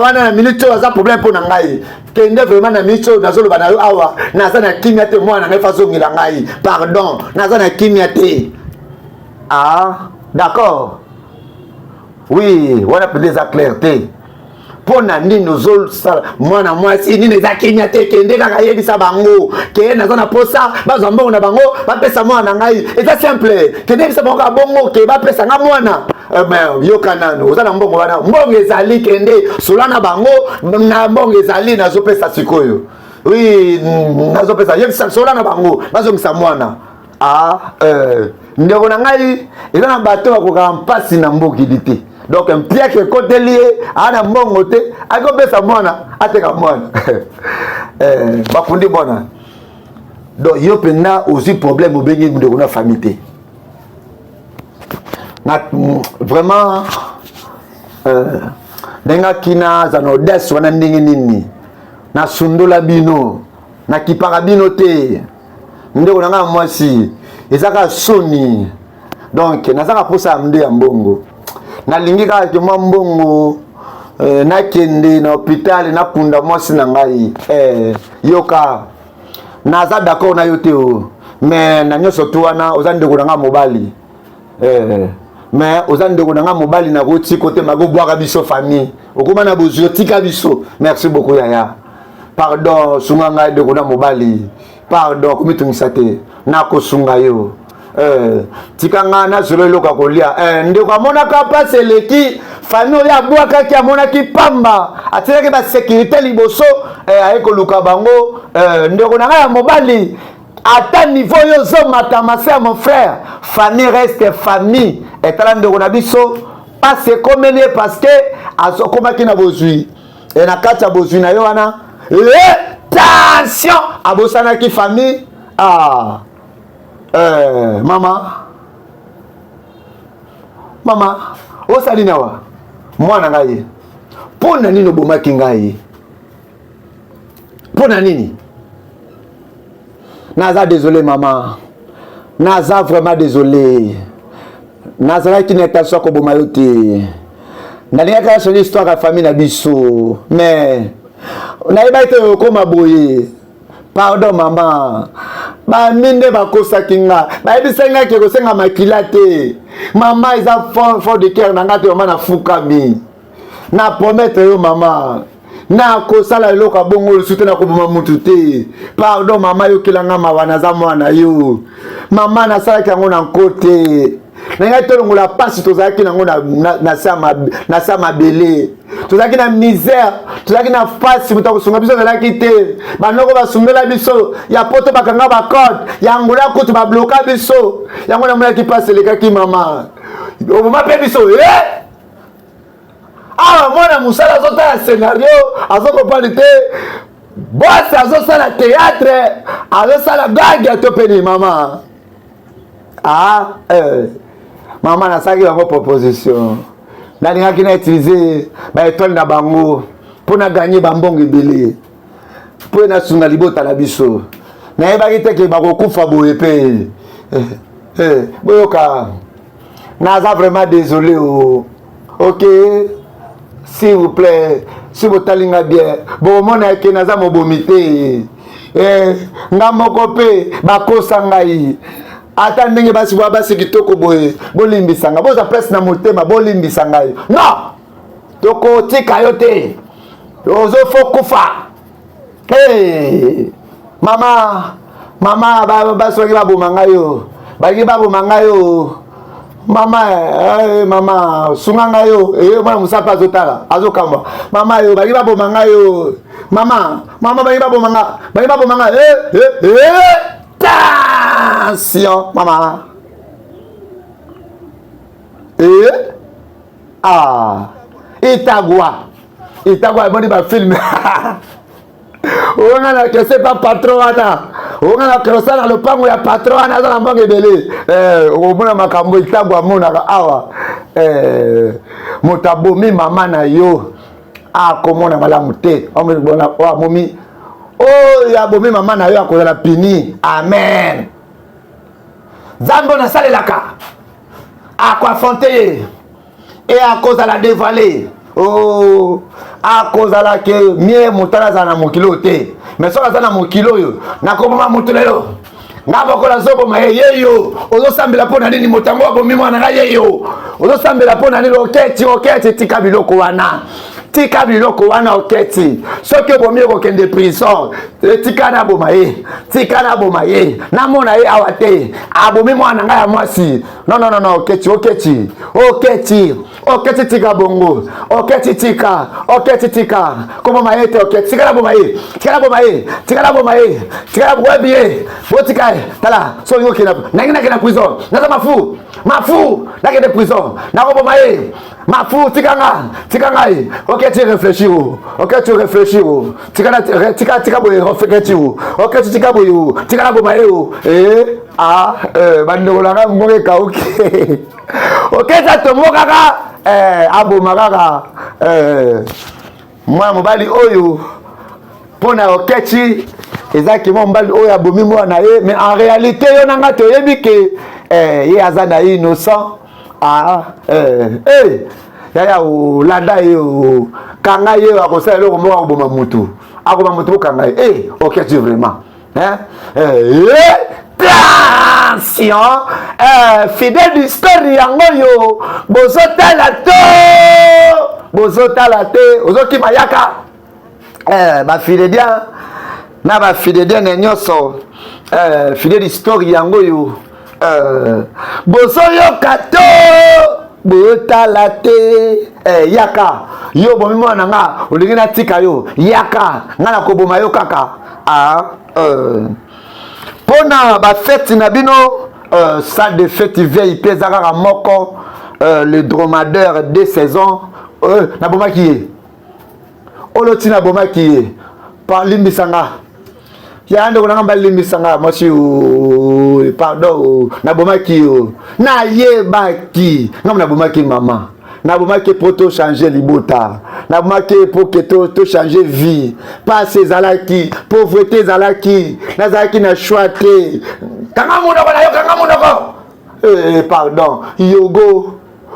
wana na minute waza problème po na ngai kende vraiment na micho nazoloba na yo awa naza na kimia te mwana na façon ngila ngai pardon naza na kimia te d'accord oui wana peut des clarté pona nini ozosala mwana mwasi nini eza kimia te kende kaka yebisa bango ke naza na posa bazwa mbongo na bango bapesa mwana na ngai eza simple kende yebisa bango ka bongo ke bapesa nga mwana yoka nano oza na mbongo wana mbongo ezali kende solana bango na mbongo ezali nazopesa sikoyo oui nazopesa yebisa solana bango bazongisa mwana ndeko na ngai eza na bato bakoka mpasi na mbokili te donc un piège côté lié ana mbongo te akopesa mwana ateka mwana bakundi bona donc yo pena aussi problème obengi ndeko na famille te na vraiment denga kina za no des wana ndingi nini na sundola bino na kipaka bino te ndeko nanga mwasi ezaka soni donc nazaka posa mde ya mbongo na lingi kaka ke mwa mbongo na kende na hôpital na kunda mwasi na ngai yoka naza d'accord na yo te mais na nyoso tu wana oza ndeko nanga mobali mais oza ndeko nanga mobali na koti kote mago bwaka biso famille okoma na bozio tika biso merci beaucoup yaya pardon sunga ngai ndeko na mobali pardon komitungisa te na kosunga yo tika nga na zolo loka kolia ndeko amonaka pasi eleki famille oyo abwakaki amonaki pamba atilaki ba sécurité liboso ayekoluka bango ndeko na ngai ya mobali ata niveau yo zomata mase ya mon frère famille reste famille etala ndeko na biso pasi ekomeli parce que azokomaki na bozwi na kati ya bozwi na yo wana tension abosanaki famille mama osali nawa mwana ngai pona nini obomaki ngai pona nini naza désolé mama naza vraiment désolé nazalaki na intention koboma yo te nalingaka na soni histoire ya famille na biso mais nayebaki te okoma boye pardon mama baminde bakosaki nga bayebisangaki kosenga makila te mama eza fort de cœur na nga te mama nafukami na promettre yo mama na kosala eloko ya bongo lisusu te na koboma mutu te pardon mama yokelanga mawa naza mwana yo mama nasalaki yango na nko te na ngai tolongola pasi tozalaki nango na sa mabele tozalaki na misère, tozalaki na fasi moto akosunga biso azalaki te. Banoko basungela biso ya poto bakanga bakode yango la kutu babloka biso yango na moyaki pasi elekaki mama oboma mpe biso awa mwana mosala azotala scénario azokompani te bosi azosala théâtre azosala gage to peni mama mama nasalaki bango proposition nalingaki na utiliser baétoile na bango mpo na gagner bambongo ebele mpo nasunga libota na biso nayebaki teke bakokufa boye mpe boyoka naza vraiment désolé ok s'il vous plaît si botalinga bien bomona eke naza mobomi te nga moko mpe bakosa ngai ata ndenge basi bwa basi kitoko boye bolimbisanga boza place na motema bolimbisa ngai non tokotika yo te ozofo kufa mama basi baki baboma ngai yo baki baboma ngai yo mama sunga ngai yo mwana mosapa azotala azokamba mama yo baki baboma ngai yo mama baki baboma ngai attention mama itagwa eboni bafilme onga na kese pa patron wana onga na krosa na lopango ya patron wana aza na mbongo ebele omona makambo itagwa amonaka awa moto abomi mama na yo akomona malamu te amomi oyo abomi mama na yo akozala pini amen Zambo na salelaka akoafronte ye e akozala dévoilé akozala ke mie motala azala na mokilo te mais soki aza na mokilo oyo nakoboma moto lelo nga bokola azoboma yeyo ozosambela mpo na nini moto yango abomi mwana nga yeyo ozosambela mpo na nini oketi tika biloko wana tika biloko wana oketi soki obomi okokende prison tika na boma ye namona ye awa te abomi mwana ngai ya mwasi non oketi tika bongo oketi tika koboma ye te oketi tikala boma ye webi botika ye tala soki okenda nangi nakenda prison naza mafu nakende prison nakoboma ye mafu tika ngai oketi réfléchir tika boye réfléchir oketi tika boye tika na boma ye bandeko nanga mbongo ekauki oketi atombo kaka aboma kaka mwana mobali oyo mpona oketi ezaki mwa mobali oyo abomi mwana ye mais en réalité yo nanga toyebi ke ye aza na ye innocent yaya olanda ye kanga ye akosala eloko moko akoboma motu okanga ye oketi vraiment attention fidèle d'histoire yango yo bozotala te ozokima yaka bafidèle na bafidèle nyonso fidèle d'histoire yango yo bozoyoka to botala te yaka yo bomi mwana nga olingi natika yo yaka nga nakoboma yo kaka mpona bafeti na bino salle de fête veille mpe eza kaka moko le dromadaire de saison nabomaki ye oloti nabomaki ye limbisanga ya ndeko nanga mbalimbisanga mwasi pardon nabomaki yo nayebaki ngam nabomaki mama nabomaki po to changer libota nabomaki po ke to changer vie pas ezalaki pauvreté ezalaki nazalaki na choix te kanga munoko na yo kanga munoko pardon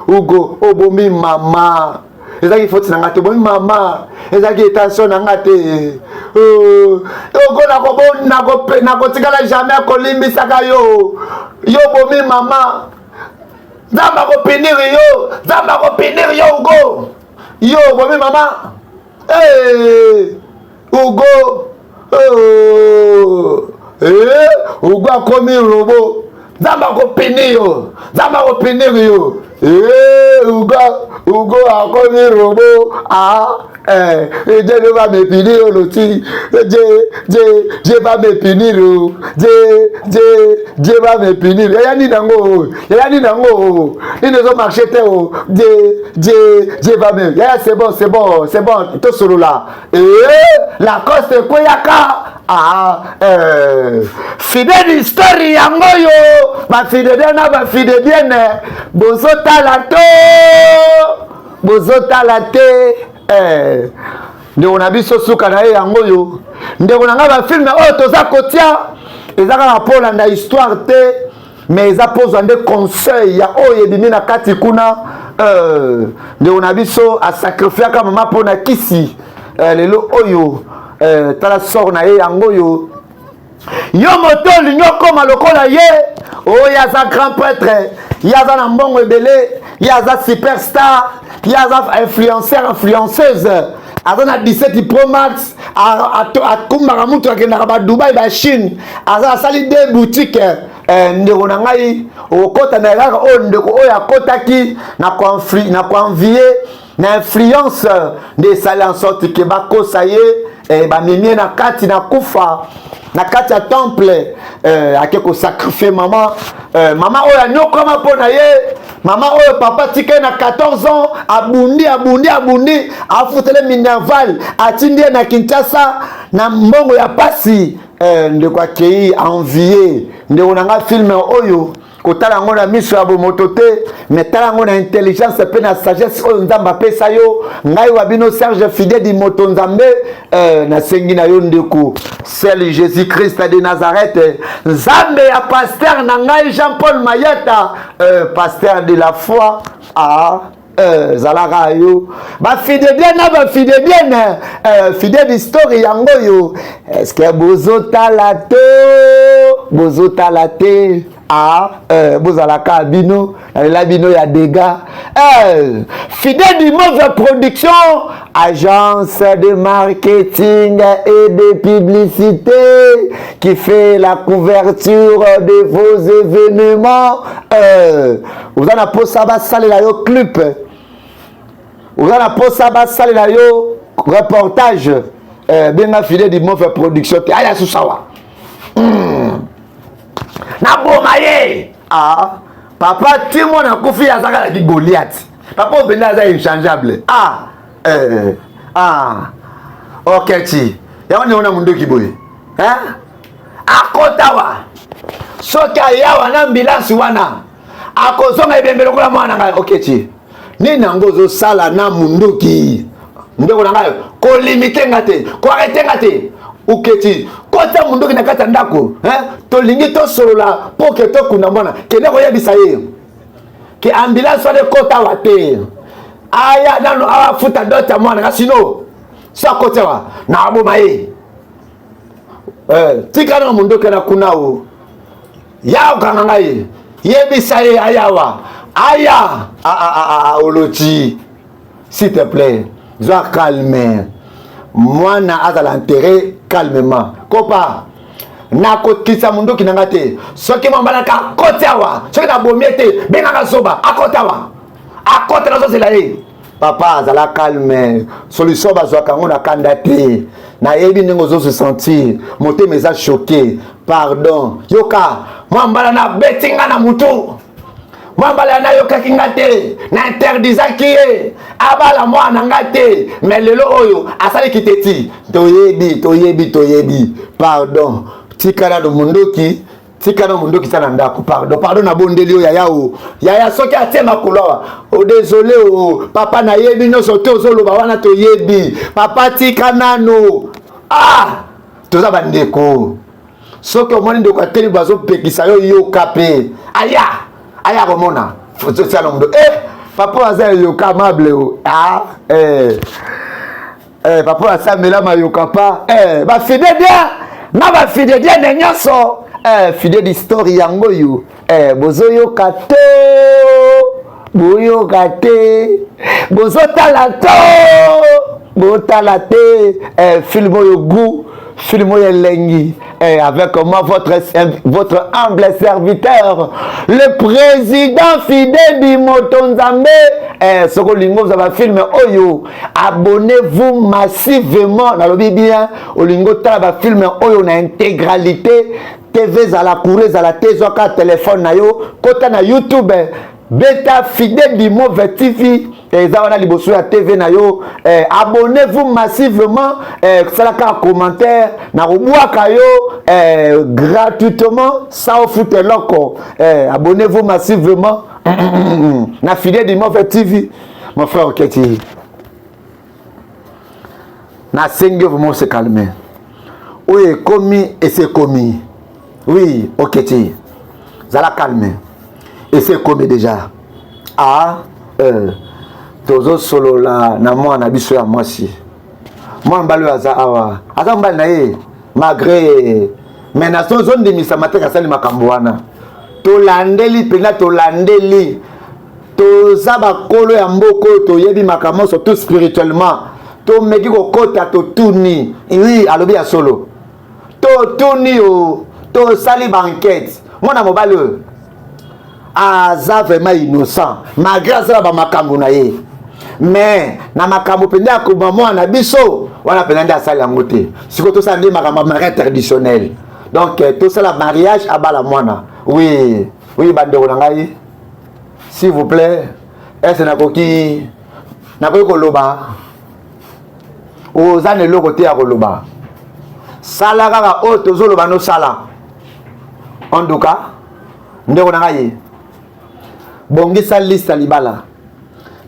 Ugo obomi mama ezaki foti na nga te bomi mama ezaki étation na nga te oko nakotikala jamais kolimbisaka yo bomi mama zamba kopiniri yo Ugo yo bomi mama Ugo Ugo akomi robo zamba kopiniri yo Ugo akomi robo. Dieu va me punir l'outil. Dieu va me punir. Dieu va me punir. Y'a nango. Il ne doit marcher Dieu va me. C'est bon. Tout solo là. La cause de Koyaka. Fidèle histoire yangoyo. Ma fidèle na ma fidèle bien. Bozota la te. Ndeko na biso suka na ye yangoyo. Ndeko na nga ba film toza kotia. Ezaka na polanda histoire te. Mais eza pozwa nde conseil ya oyo ebimi na kati kuna. Ndeko na biso a sacrifiaka mama pona kisi. Lelo oyo tala sort na ye yangoyo. Yo moto linyo koma lokola ye. Yaza grand prêtre. Yaza na mbongo ebele. Yaza superstar. Yaza influenceuse. Aza na 17 Pro Max. Akumbaka mutu akendaka ba Dubai ba Chine. Aza asali deux boutiques. Ndeko na ngai okota na kaka o ndeko oyo akotaki na convier na influence de sali en sorte que bakosa ye bamemie na kati na kufa na kati ya temple ake ko sacrifier mama oyo anyokoma mpona ye mama oyo papa tika na 14 ans abundi afutele Minerval atindi na Kinshasa na mbongo ya pasi ndeko akei envier ndeko nanga film oyo kotala ngo na miso ya bomoto te mais tala ngo na intelligence pe na sagesse oyo nzambe apesa yo ngai wa bino Serge Fidèle di moto nzambe na sengi na yo ndeko Sel Jésus Christ de Nazareth nzambe ya pasteur na ngai Jean-Paul Mayata pasteur de la foi zalaka yo ba fidèle bien fidèle d'histoire yango yo est-ce que bozotala te bozalaka bino la bino ya dégâts Fidèle d'Imove Production, agence de marketing et de publicité qui fait la couverture de vos événements. Vous en avez ça va saler la yo clip. Vous en avez ça va saler la yo reportage. Bien Fidèle d'Imove Production. Aya susawa. Na bomaye. Papa Timo na kufi ya zaka la Goliath. Papa obenda za inchangeable. Ok ti. Ya ni ona mundu kiboye. Akotawa. Soka yawa na ambulance wana. Akozonga ibembelo kula mwana ngai. Ok ti. Nini ngozo sala na mundu ki. Ndeko na ngai ko limiter ngate, ko arrêter ngate. Uketi kota mundu ki nakata ndako tolingi to solola po ke to kuna mwana kende ko yebisa ye ke ambulance wale kota wate aya nano awa futa dota mwana kasino sa kota wa na aboma ye tika na mundu ke na kuna o ya kanga ye yebisa ye ayawa aya oloti s'il te plaît sois calme. Moi na azala intérêt calmement. Kopa na kotisa mundu kinangate. Soki mambala ka kotawa. Soki na bomiete benanga soba akotawa. Akota na zela ye. Papa azala calme. Solution bazwa kango na kandate. Na yebi ningo zo se sentir. Moté meza choqué. Pardon. Yoka mambala na betinga na mutu. Mwambala na yoka kingate na interdisaki ye abala mwana ngate mais lelo oyo asali kiteti toyebi pardon tikana do mundoki sana ndako pardon na bondeli oyo yaya soki atema kulowa désolé papa na yebi no sote ozoloba wana toyebi papa tikana no toza bandeko soki omoni ndeko ateli bazo pekisa yo yoka pe aya komona foto sala mundo papa aza yoka amable papa asa melama yoka pa ba fidèle bien na ba fidèle bien de nyoso fidèle d'histoire yango yo bozo yoka te bozo tala to botala te film oyo goût, film oyo elengi. Avec moi, votre humble serviteur, le président fidèle du Motonzambe. Ce que vous avez film oyo, abonnez-vous massivement. Dans le bien, au lingo tala film oyo na intégralité. TV za la courir za la tezoka téléphone na yo, kota na YouTube. Beta fidèle du mauvais TV. Ezawala liboso ya TV na yo, abonnez-vous massivement, salaka commentaire na robuaka yo gratuitement sans foutre loko. Abonnez-vous massivement na fidèle du mauvais TV. Mon frère Oketi, na sengue vraiment se calmer. Oui, commis et c'est commis. Oui, Oketi, zala calmer et c'est commis déjà. Tozo solo la na mwana biso ya mwasi mwana mbalo aza awa aza mbali na ye malgré mais na so zone de misamateka sali makambo wana tolandeli pena tolandeli toza bakolo ya mboko toyebi makambo surtout spirituellement to meki kokota to tuni oui alobi ya solo to tuni o to sali banquette mwana mobali aza vraiment innocent malgré azala ba makambo na ye. Mais na makambo penda ko mwana biso wana penda nda sala ngote siko to sande makambo mariage traditionnel donc tout ça la mariage abala mwana oui bandeko na ngai s'il vous plaît est-ce na koki koloba ozane loko te ya koloba sala kaka o tozoloba no sala en tout cas ndeko na ngai bongisa liste libala.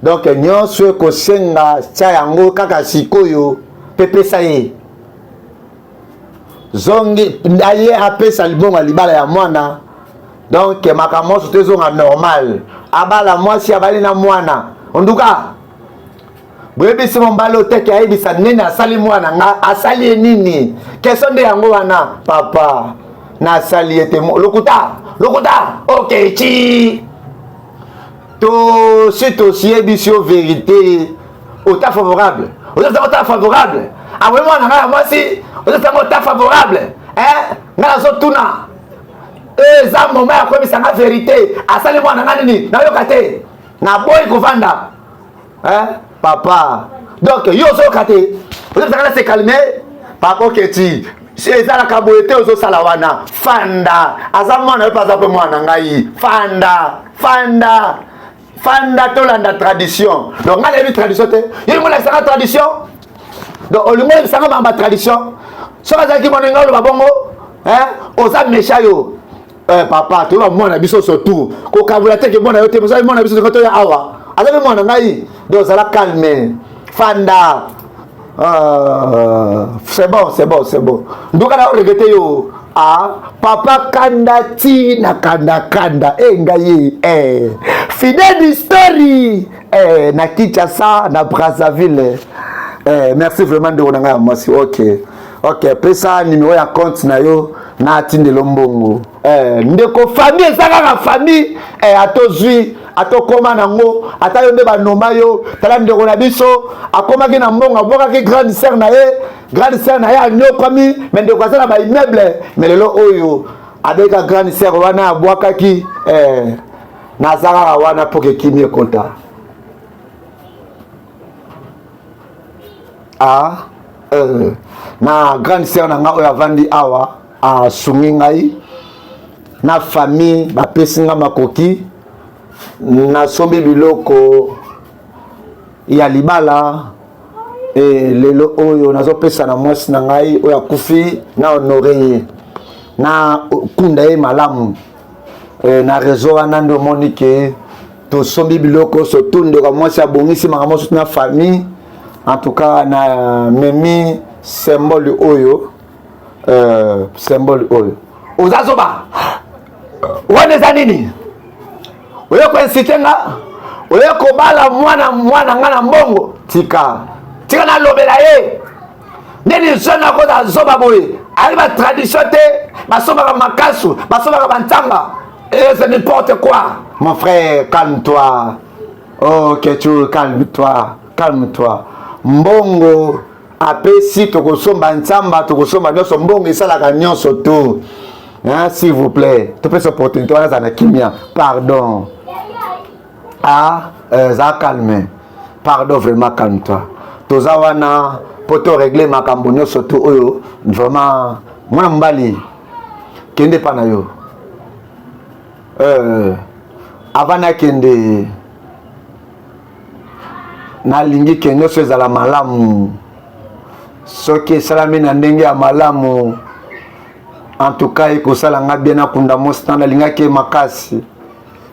Donc nyonso kosenga tia yango kaka sikoyo pepesa ye zongi ndaye apesa libonga libala ya mwana. Donc makambo sote zonga normal abala mwasi abali na mwana onduka bwebisi mombalo teke ayebisa nene asali mwana nga asali nini keso nde yango wana papa na asali ete lokuta okay chi to c'est aussi émission vérité autant favorable autant favorable ah vraiment moi si autant favorable ngala zo tuna za moment ya ko bisanga vérité asali mwana nani na yoka te na boy kovanda papa donc yo zo kate autant se calmer papa Oketi c'est ça la kaboete ozo sala wana fanda aza mwana yo pas ape mwana ngai fanda tolanda tradition donc ngale bi tradition te yimo la sanga tradition donc olingo la sanga ba tradition so ka ki moninga lo babongo oza mesha yo papa to ba mwana biso surtout ko kabula te ke mwana yo te so mwana biso ko to ya awa aza mwana ngai donc ça la calme fanda c'est bon donc na regretter yo papa kanda tina kanda ngai fidèle story na Kinshasa na Brazzaville merci vraiment de onanga merci OK pesa numéro ya compte na yo na atindelo mbongo ndeko famille ezaka famille atozwi atokoma nango atayo nde banoma yo tala ndeko na biso akomaki na mbongo abokaki grande sœur na ye anyokomi mais ndeko azala ba immeuble mais lelo oyo abeka grande sœur wana abwakaki nazaka wana po ke kimi konta na grande sœur na nga oyo avandi awa asungi ngai na famille bapesi nga makoki nasombi biloko ya libala lelo oyo nazopesa na mwasi na ngai oyo akufi na honore ye na kunda ye malamu na réseau wana nde omoni ke tosombi biloko surtout ndeko mwasi abongisi makambo soki na famille en tout cas na memi symbole oyo ozazoba wana eza nini oyo koinsite nga oyo kobala mwana nga na mbongo tika nalobela ye ndeni jeune akoza zoba boye ali batradition te basombaka makasu basombaka bantanga c'est n'importe quoi mon frère calme-toi ok tu calme-toi mbongo apesi tokosomba nzamba tokosomba nyonso mbongo esalaka nyonso tu. S'il vous plaît, tu peux s'opportunité wana na kimia. Pardon. Ça calme. Pardon, vraiment calme-toi. Toza wana poto régler makambo nyonso tu oyo vraiment mwana mbali kende pa na yo. Avana kende na lingi ke nyonso ezala malamu. Soki salami na ndenge ya malamu. En tout cas, il faut que bien nakunda mostan na linga ke makasi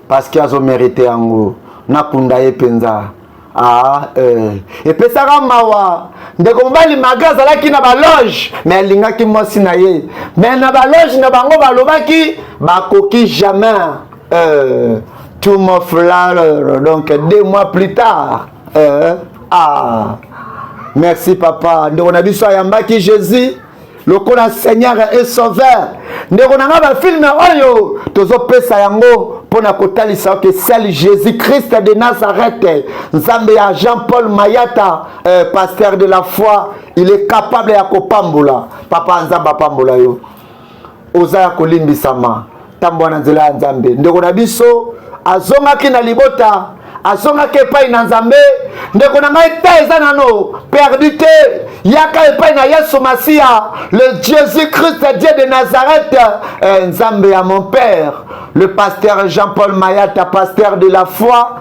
parce qu'il a zo mérité yango nakunda ye penza. Et pesaka mawa ndeko mbali magaza laki na ba loge mais linga ki mosi na ye mais na ba loge na bango balobaki bakoki jamais tout mon frère donc 2 mois plus tard merci papa ndeko na biso ayambaki Jésus le kola Seigneur et Sauveur. Ndeko nanga ba film oyo tozo pesa yango pona kotalisa que seul Jésus-Christ de Nazareth, Nzambe ya Jean-Paul Mayata, pasteur de la foi, il est capable ya kopambola. Papa Nzamba pambola yo. Oza ya kolimbisama. Tambo na nzela ya Nzambe. Ndeko na biso azongaki na libota. Azongaki epai na Nzambe. Ndeko na ngai te eza nano perdu te. Yaka epai na Yesu Masia, le Jésus-Christ, Dieu de Nazareth, Nzambe à mon père, le pasteur Jean-Paul Mayata, pasteur de la foi.